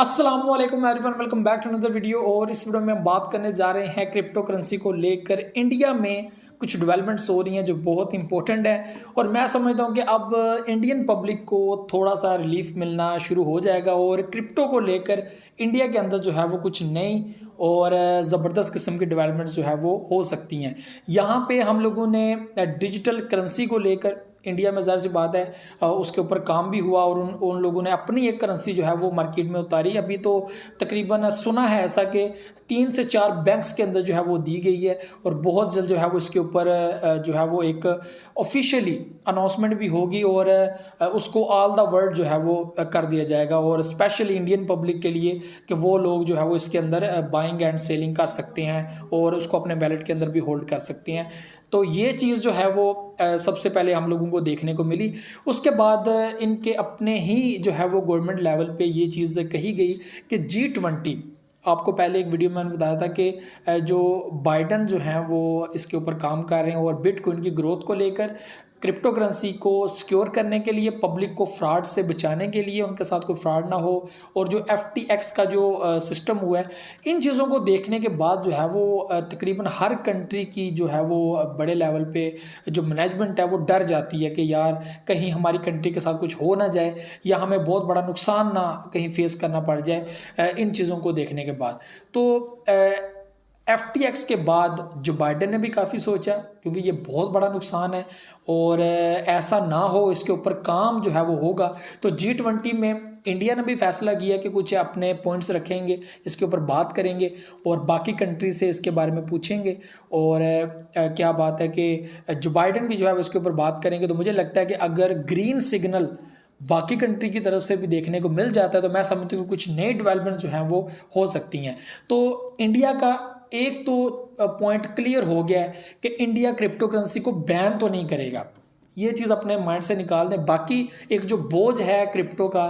अस्सलाम वालेकुम everyone, welcome back to another video. और इस वीडियो में हम बात करने जा रहे हैं क्रिप्टो करेंसी को लेकर इंडिया में कुछ डेवलपमेंट्स हो रही हैं जो बहुत इंपॉर्टेंट है। और मैं समझता हूं कि अब इंडियन पब्लिक को थोड़ा सा रिलीफ मिलना शुरू हो जाएगा और क्रिप्टो को लेकर इंडिया के अंदर जो है वो कुछ नई और ज़बरदस्त किस्म की डेवलपमेंट्स जो है वो हो सकती हैं। यहाँ पे हम लोगों ने डिजिटल करेंसी को लेकर इंडिया में ज़ाहिर सी बात है उसके ऊपर काम भी हुआ और उन लोगों ने अपनी एक करेंसी जो है वो मार्केट में उतारी। अभी तो तकरीबन सुना है ऐसा कि 3 से 4 बैंक्स के अंदर जो है वो दी गई है और बहुत जल्द जो है वो इसके ऊपर जो है वो एक ऑफिशियली अनाउंसमेंट भी होगी और उसको ऑल द वर्ल्ड जो है वो कर दिया जाएगा और स्पेशली इंडियन पब्लिक के लिए कि वो लोग जो है वो इसके अंदर बाइंग एंड सेलिंग कर सकते हैं और उसको अपने वैलेट के अंदर भी होल्ड कर सकते हैं। तो ये चीज़ जो है वो सबसे पहले हम लोगों को देखने को मिली। उसके बाद इनके अपने ही जो है वो गवर्नमेंट लेवल पे ये चीज़ कही गई कि G20, आपको पहले एक वीडियो में मैंने बताया था कि जो बाइडन जो हैं वो इसके ऊपर काम कर रहे हैं और बिटकॉइन की ग्रोथ को लेकर क्रिप्टो करेंसी को सिक्योर करने के लिए, पब्लिक को फ्रॉड से बचाने के लिए, उनके साथ कोई फ्रॉड ना हो, और जो FTX का जो सिस्टम हुआ है, इन चीज़ों को देखने के बाद जो है वो तकरीबन हर कंट्री की जो है वो बड़े लेवल पे जो मैनेजमेंट है वो डर जाती है कि यार कहीं हमारी कंट्री के साथ कुछ हो ना जाए या हमें बहुत बड़ा नुकसान ना कहीं फेस करना पड़ जाए इन चीज़ों को देखने के बाद। तो FTX के बाद जो बाइडन ने भी काफ़ी सोचा, क्योंकि ये बहुत बड़ा नुकसान है और ऐसा ना हो, इसके ऊपर काम जो है वो होगा। तो G20 में इंडिया ने भी फैसला किया कि कुछ अपने पॉइंट्स रखेंगे, इसके ऊपर बात करेंगे और बाकी कंट्री से इसके बारे में पूछेंगे। और क्या बात है कि जो बाइडन भी जो है इसके ऊपर बात करेंगे। तो मुझे लगता है कि अगर ग्रीन सिग्नल बाकी कंट्री की तरफ से भी देखने को मिल जाता है तो मैं समझती हूँ कि कुछ नई डेवलपमेंट जो हैं वो हो सकती हैं। तो इंडिया का एक तो पॉइंट क्लियर हो गया है कि इंडिया क्रिप्टो करेंसी को बैन तो नहीं करेगा, ये चीज़ अपने माइंड से निकाल दें। बाकी एक जो बोझ है क्रिप्टो का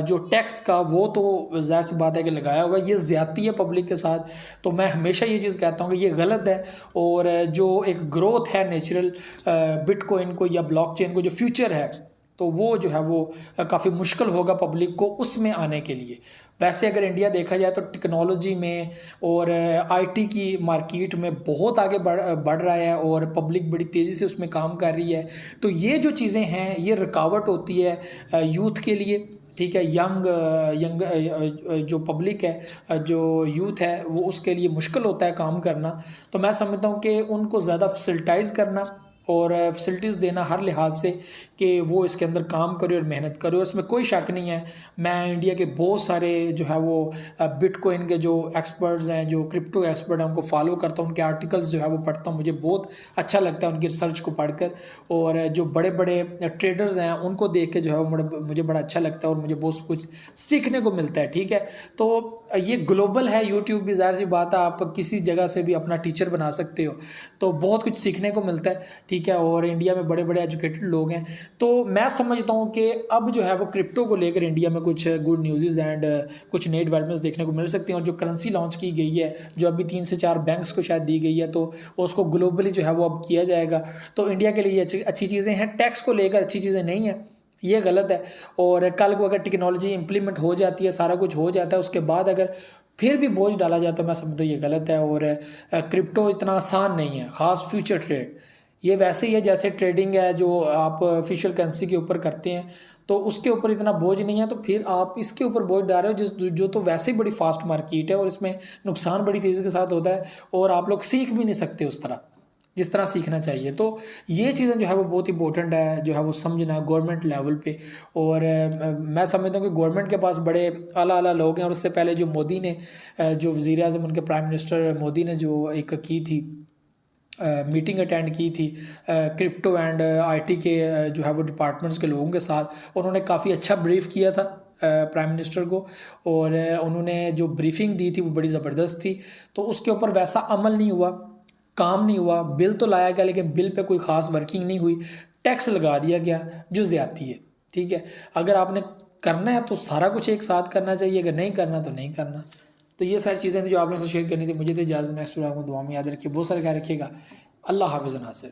जो टैक्स का, वो तो ज़ाहिर सी बात है कि लगाया हुआ है, ये ज़्यादती है पब्लिक के साथ। तो मैं हमेशा ये चीज़ कहता हूँ कि ये गलत है। और जो एक ग्रोथ है नेचुरल बिटकॉइन को या ब्लॉकचेन को, जो फ्यूचर है, तो वो जो है वो काफ़ी मुश्किल होगा पब्लिक को उसमें आने के लिए। वैसे अगर इंडिया देखा जाए तो टेक्नोलॉजी में और IT की मार्केट में बहुत आगे बढ़ रहा है और पब्लिक बड़ी तेज़ी से उसमें काम कर रही है। तो ये जो चीज़ें हैं ये रुकावट होती है यूथ के लिए, ठीक है। यंग जो पब्लिक है, जो यूथ है, वो उसके लिए मुश्किल होता है काम करना। तो मैं समझता हूँ कि उनको ज़्यादा फैसिलिटाइज़ करना और फैसिलिटीज़ देना हर लिहाज से कि वो इसके अंदर काम करे और मेहनत करे, उसमें कोई शक नहीं है। मैं इंडिया के बहुत सारे जो है वो बिटकॉइन के जो एक्सपर्ट्स हैं, जो क्रिप्टो एक्सपर्ट हैं, उनको फॉलो करता हूँ, उनके आर्टिकल्स जो है वो पढ़ता हूँ, मुझे बहुत अच्छा लगता है उनकी रिसर्च को पढ़कर। और जो बड़े बड़े ट्रेडर्स हैं उनको देख के जो है मुझे बड़ा अच्छा लगता है और मुझे बहुत कुछ सीखने को मिलता है, ठीक है। तो ये ग्लोबल है, यूट्यूब भी ज़ाहिर सी बात है, आप किसी जगह से भी अपना टीचर बना सकते हो, तो बहुत कुछ सीखने को मिलता है, ठीक है। और इंडिया में बड़े बड़े एजुकेटेड लोग हैं। तो मैं समझता हूँ कि अब जो है वो क्रिप्टो को लेकर इंडिया में कुछ गुड न्यूज़ एंड कुछ नई डेवलपमेंट्स देखने को मिल सकती हैं। और जो करेंसी लॉन्च की गई है, जो अभी 3 से 4 बैंक्स को शायद दी गई है, तो उसको ग्लोबली जो है वो अब किया जाएगा। तो इंडिया के लिए अच्छी चीज़ें हैं। टैक्स को लेकर अच्छी चीज़ें नहीं हैं, ये गलत है। और कल को अगर टेक्नोलॉजी इंप्लीमेंट हो जाती है, सारा कुछ हो जाता है, उसके बाद अगर फिर भी बोझ डाला जाए तो मैं समझता हूँ ये गलत है। और क्रिप्टो इतना आसान नहीं है, ख़ास फ्यूचर ट्रेड। ये वैसे ही है जैसे ट्रेडिंग है जो आप ऑफिशियल करेंसी के ऊपर करते हैं, तो उसके ऊपर इतना बोझ नहीं है। तो फिर आप इसके ऊपर बोझ डाल रहे हो जो तो वैसे ही बड़ी फास्ट मार्केट है और इसमें नुकसान बड़ी तेज़ी के साथ होता है और आप लोग सीख भी नहीं सकते उस तरह जिस तरह सीखना चाहिए। तो ये चीज़ें जो है वो बहुत इंपॉर्टेंट है, जो है वो समझना गवर्नमेंट लेवल पे। और मैं समझता हूँ कि गवर्नमेंट के पास बड़े आला आला लोग हैं। और उससे पहले जो मोदी ने, जो वज़ीर आज़म, उनके प्राइम मिनिस्टर मोदी ने जो एक की थी मीटिंग अटेंड की थी क्रिप्टो एंड IT के जो है वो डिपार्टमेंट्स के लोगों के साथ, उन्होंने काफ़ी अच्छा ब्रीफ किया था प्राइम मिनिस्टर को। और उन्होंने जो ब्रीफिंग दी थी वो बड़ी ज़बरदस्त थी। तो उसके ऊपर वैसा अमल नहीं हुआ, काम नहीं हुआ। बिल तो लाया गया लेकिन बिल पे कोई ख़ास वर्किंग नहीं हुई। टैक्स लगा दिया गया जो ज़्यादती है, ठीक है। अगर आपने करना है तो सारा कुछ एक साथ करना चाहिए, अगर नहीं करना तो नहीं करना। तो ये सारी चीज़ें थी जो आपने से शेयर करनी थी। मुझे तो इजाज़त, नेक्स्ट वीडियो आपको दुआ में याद रखिए, बहुत सारे ख्याल रखिएगा। अल्लाह हाफ़िज़ नासिर।